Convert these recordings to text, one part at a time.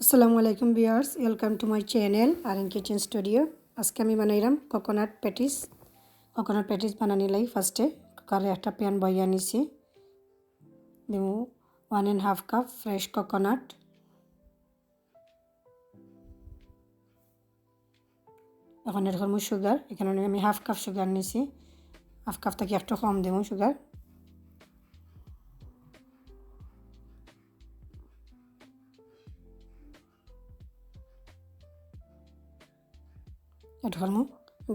আসসালামু আলাইকুম viewers, welcome to my channel R kitchen studio. আজকে আমি বানাইলাম কোকোনাট প্যাটিস বানানি লাই ফার্স্টে কুকারে একটা প্যান বইয়া নিছি, দিব 1.5 কাপ ফ্রেশ কোকোনাট, এখন এর করবো সুগার। এখানে আমি হাফ কাপ সুগার নিছি, হাফ কাপ থেকে একটু কম দেব সুগার। এটা করবো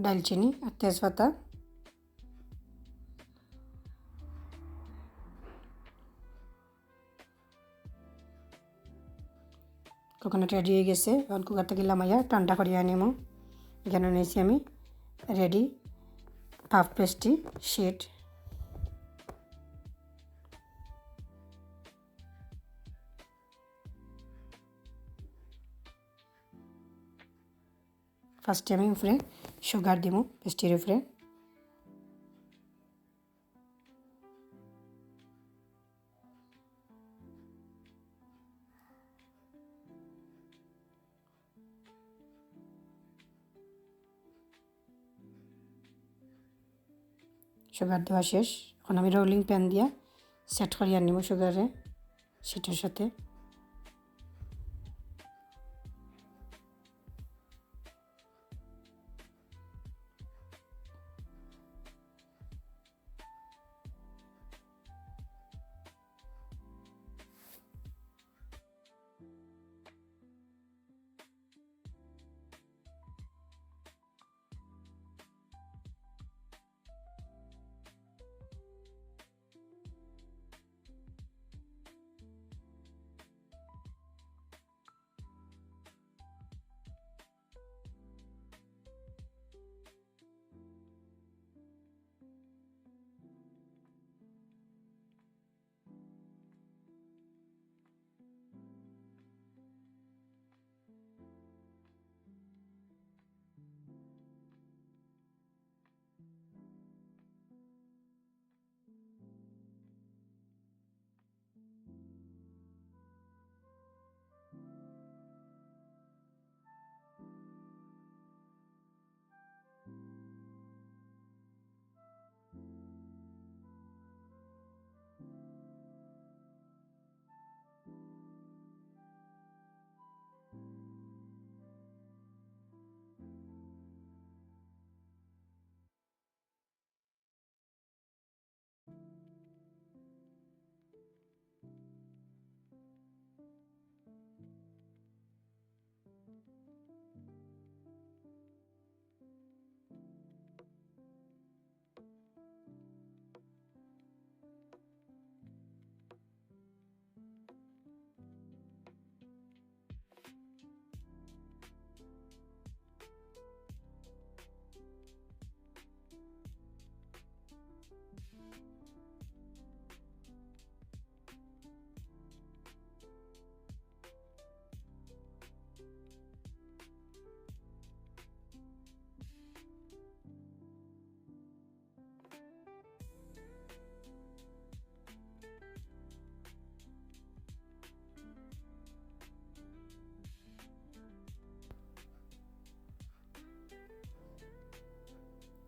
দালচিনি আর তেজপাতা। কোকোনাট রেডি হয়ে গেছে, এখন কুকার থেকে লামাইয়া ঠান্ডা করিয়া নিব। এখানে নিয়েছি আমি রেডি পাফ পেস্ট্রি শিট। ফার্স্টে আমি উপরে সুগার দিব পেস্ট্রির উপরে। সুগার দেওয়া শেষ, এখন আমি রোলিং প্যান দিয়া সেট করিয়া নিব সুগারে শিটের সাথে।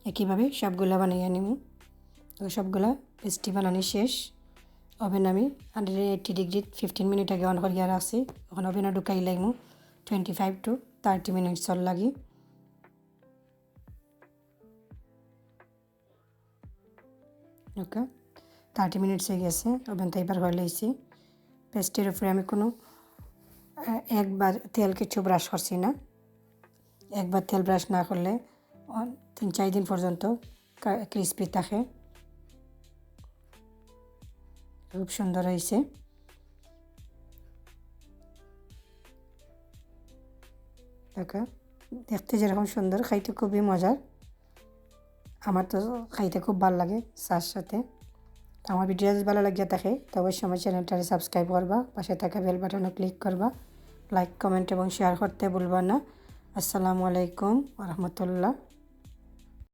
একইভাবে সবগুলা বানিয়ে নিব। তো সবগুলা পেস্ট্রি বানানো শেষ। ওভেন আমি 180 ডিগ্রি 15 মিনিট আগে অন করিয়া রাখছি। এখন ওভেনে ঢুকাই লাগবো 25 to 30 মিনিটস লাগি। ওকে, 30 মিনিটস হয়ে গেছে, ওভেনটা এবার হয়ে লাইছি। পেস্ট্রির উপরে আমি কোনো একবার তেল কিছু ব্রাশ করছি না। একবার তেল ব্রাশ না করলে 3-4 দিন পর্যন্ত ক্রিস্পি থাকে। খুব সুন্দর হয়েছে। ওকে, দেখতে যেরকম সুন্দর, খাইতে খুবই মজার। আমার তো খাইতে খুব ভালো লাগে চার সাথে। আমার ভিডিও যদি ভালো লাগিয়ে থাকে তো অবশ্যই আমার চ্যানেলটাকে সাবস্ক্রাইব করবা, পাশে থাকা বেল বাটনও ক্লিক করবা, লাইক কমেন্ট এবং শেয়ার করতে ভুলবা না। আসসালামু আলাইকুম ওয়া রাহমাতুল্লাহ।